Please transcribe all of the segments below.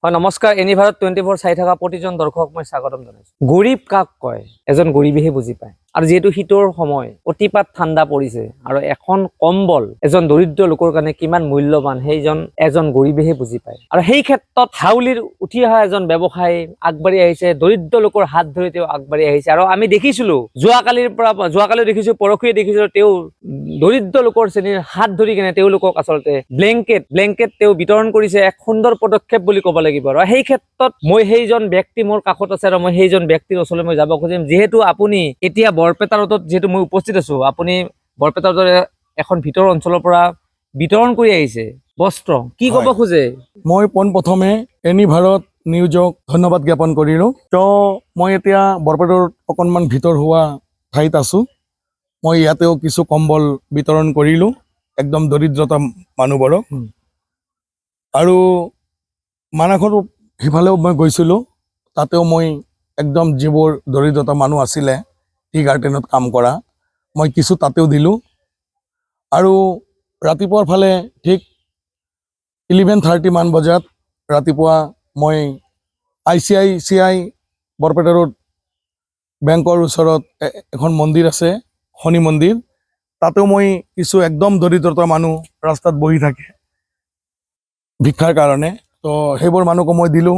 হয় নমস্কাৰ এনি ভাৰত 24 চাই থকা প্ৰতিজন দৰ্শক মই স্বাগতম জনাইছো। গৰীব কাক কয়? এজন গৰীবেহে বুজি পায়। আৰু যেহেতু শীতৰ সময় অতিপাত ঠাণ্ডা পৰিছে আৰু এখন কম্বল এজন দৰিদ্ৰ লোকৰ কাৰণে কিমান মূল্যৱান সেইজন এজন গৰীবেহে বুজি পায়। আৰু সেই ক্ষেত্ৰত হাউলিৰ উঠি অহা এজন ব্যৱসায়ী আগবাঢ়ি আহিছে, দৰিদ্ৰ লোকৰ হাত ধৰি তেওঁ আগবাঢ়ি আহিছে। আৰু আমি দেখিছিলো যোৱাকালি দেখিছো, পৰহিয়ে দেখিছো তেওঁ দৰিদ্ৰ লোকৰ শ্ৰেণীৰ হাত ধৰি কেনে তেওঁলোকক আচলতে ব্লেংকেট তেওঁ বিতৰণ কৰিছে। এক সুন্দৰ পদক্ষেপ বুলি ক'ব লাগিব। আৰু সেই ক্ষেত্ৰত মই সেইজন ব্যক্তি মোৰ কাষত আছে আৰু মই সেইজন ব্যক্তিৰ ওচৰলৈ মই যাব খুজিম। যিহেতু আপুনি এতিয়া বৰপেটা ৰোডত যিহেতু মই উপস্থিত আছো, আপুনি বৰপেটা ৰোডৰ এখন ভিতৰৰ অঞ্চলৰ পৰা বিতৰণ কৰি আহিছে বস্ত্ৰ, কি ক'ব খোজে? মই পোনপ্ৰথমে এনি ভাৰত নিউজক ধন্যবাদ জ্ঞাপন কৰিলোঁ। তো মই এতিয়া বৰপেটাৰ অকণমান ভিতৰ হোৱা ঠাইত আছোঁ। মই ইয়াতেও কিছু কম্বল বিতৰণ কৰিলোঁ একদম দৰিদ্ৰতা মানুহবোৰক। আৰু মানাসৰ সিফালেও মই গৈছিলোঁ, তাতেও মই একদম যিবোৰ দৰিদ্ৰতা মানুহ আছিলে টি গাৰ্ডেনত কাম কৰা, মই কিছু তাতেও দিলোঁ। আৰু ৰাতিপুৱাৰ ফালে ঠিক 11:30 মান বজাত ৰাতিপুৱা মই ICICI বৰপেটা ৰোড বেংকৰ ওচৰত এখন মন্দিৰ আছে, শনি মন্দিৰ, তাতেও মই কিছু একদম দৰিদ্ৰতা মানুহ ৰাস্তাত বহি থাকে ভিক্ষাৰ কাৰণে, তো সেইবোৰ মানুহকো মই দিলোঁ।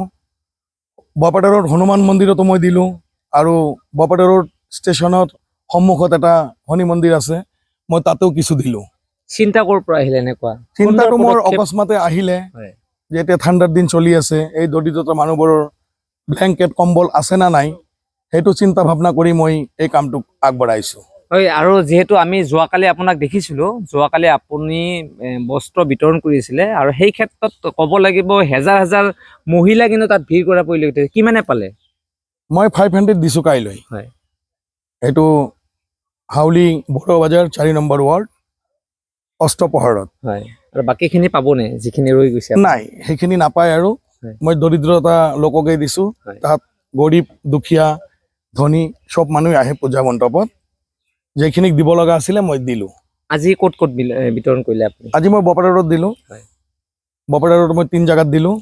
বৰপেটা ৰোড হনুমান মন্দিৰতো মই দিলোঁ। আৰু বৰপেটা ৰোড ষ্টেচনত সন্মুখত এটা শনি মন্দিৰ আছে, মই তাতেও কিছু দিলোঁ। চিন্তা ক'ৰ পৰা আহিলে এনেকুৱা? চিন্তাটো মোৰ অকস্মাতে আহিলে যে এতিয়া ঠাণ্ডাৰ দিন চলি আছে, এই দৰিদ্ৰতা মানুহবোৰৰ ব্লেংকেট কম্বল আছে না নাই সেইটো চিন্তা ভাৱনা কৰি মই এই কামটোক আগবঢ়াইছোঁ। হয়, আৰু যিহেতু আমি যোৱাকালি আপোনাক দেখিছিলো, যোৱাকালি আপুনি বস্ত্ৰ বিতৰণ কৰিছিলে আৰু সেই ক্ষেত্ৰত ক'ব লাগিব হেজাৰ হেজাৰ মহিলা কিন্তু তাত ভিৰ কৰা পৰিলক্ষিত হৈছে। কিমানে পালে? মই 500 দিছোঁ কাইলৈ। হয়, এইটো হাউলি বড়ো বাজাৰ 4 নম্বৰ ৱাৰ্ড অষ্টপহৰত। হয়, আৰু বাকীখিনি পাবনে যিখিনি ৰৈ গৈছে? নাই, সেইখিনি নাপায়। আৰু মই দৰিদ্ৰতা লোককে দিছোঁ। তাত গৰীব দুখীয়া ধনী চব মানুহ আহে পূজা মণ্ডপত, যেইখিনিক দিব লগা আছিলে মই দিলোঁ। আজি ক'ত ক'ত বিতৰণ কৰিলে আপুনি? আজি মই বৰপেটা ৰোড দিলোঁ, বৰপেটা ৰোড মই 3 জেগাত দিলোঁ,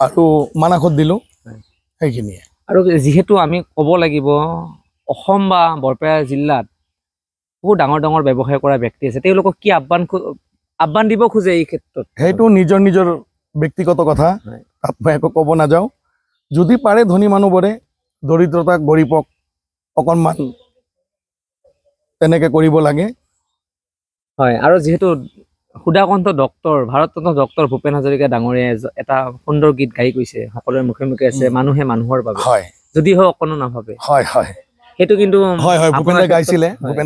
আৰু মানাসত দিলোঁ, সেইখিনিয়ে। আৰু যিহেতু আমি ক'ব লাগিব অসম বা বৰপেটা জিলাত বহুত ডাঙৰ ডাঙৰ ব্যৱসায় কৰা ব্যক্তি আছে, তেওঁলোকক কি আহ্বান দিব খোজে এই ক্ষেত্ৰত? সেইটো নিজৰ নিজৰ ব্যক্তিগত কথা, তাত মই একো ক'ব নাযাওঁ। যদি পাৰে ধনী মানুহবোৰে দৰিদ্ৰতা গৰীবক অকণমান তেনেকৈ কৰিব লাগে। হয়, আৰু যিহেতু সুধাকণ্ঠ ডক্টৰ ভাৰতৰত্ন ডক্টৰ ভূপেন হাজৰিকা ডাঙৰীয়াই এটা সুন্দৰ গীত গাই গৈছে, সকলোৰে মুখে মুখে আছে, মানুহে মানুহৰ বাবে, যদিহে অকণো নাভাবে। হয় হয়, সেইটো কিন্তু ভূপেন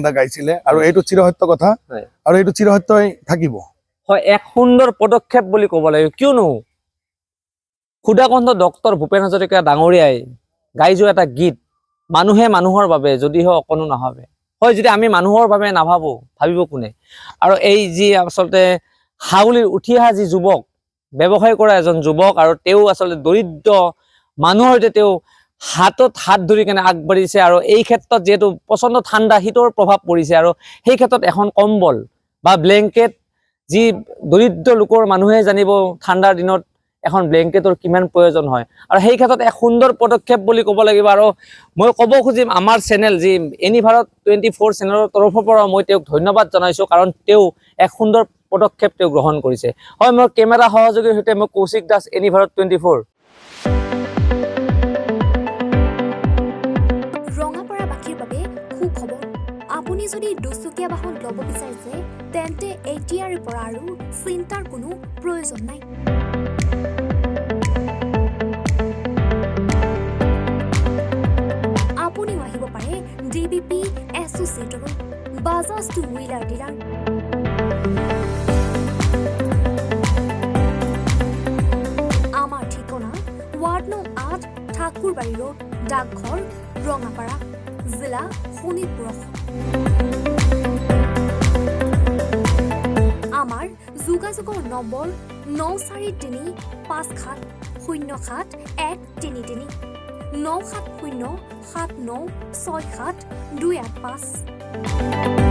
দা গাইছিলে আৰু এইটো চিৰসত্য কথা, আৰু এইটো চিৰসত্যই থাকিব। হয়, এক সুন্দৰ পদক্ষেপ বুলি ক'ব লাগিব। কিয়নো সুধাকণ্ঠ ডক্টৰ ভূপেন হাজৰিকা ডাঙৰীয়াই গাই যোৱা এটা গীত, মানুহে মানুহৰ বাবে যদিহে অকণো নাভাবে। হয়, যদি আমি মানুহৰ বাবে নাভাবো, ভাবিব কোনে? আৰু এই যি আচলতে হাউলিৰ উঠি অহা যি যুৱক, ব্যৱসায় কৰা এজন যুৱক, আৰু তেওঁ আচলতে দৰিদ্ৰ মানুহৰ সৈতে তেওঁ হাতত হাত ধৰি কেনে আগবাঢ়িছে। আৰু এই ক্ষেত্ৰত যিহেতু প্ৰচণ্ড ঠাণ্ডা শীতৰ প্ৰভাৱ পৰিছে, আৰু সেই ক্ষেত্ৰত এখন কম্বল বা ব্লেংকেট, যি দৰিদ্ৰ লোকৰ মানুহে জানিব ঠাণ্ডাৰ দিনত এখন ব্লেংকেটৰ কিমান প্ৰয়োজন হয়, আৰু সেই ক্ষেত্ৰত এক সুন্দৰ পদক্ষেপ বুলি ক'ব লাগিব। আৰু মই ক'ব খুজিম আমাৰ চেনেল যি এনি ভাৰত 24 চেনেলৰ তৰফৰ পৰা মই তেওঁক ধন্যবাদ জনাইছোঁ, কাৰণ তেওঁ এক সুন্দৰ পদক্ষেপ তেওঁ গ্ৰহণ কৰিছে। হয়, মোৰ কেমেৰা সহযোগীৰ সৈতে মই কৌশিক দাস, এনি ভাৰত 24। ৰঙাপাৰাবাসীৰ বাবে সুখবৰ। আপুনি যদি দুচকীয়া বাহন ল'ব বিচাৰিছে, তেন্তে এতিয়াৰে পৰা আৰু চিন্তাৰ কোনো প্ৰয়োজন নাই। আপুনিও আহিব পাৰে DBP এছ'চিয়েটৰ বাজাজ টু হুইলাৰ ডিলাৰ। আমাৰ ঠিকনা ৱাৰ্ড নং 8, ঠাকুৰবাৰী ৰোড, ডাকঘৰ, ৰঙাপাৰা, জিলা শোণিতপুৰ। আমাৰ যোগাযোগৰ নম্বৰ 9435707133 9707967285285।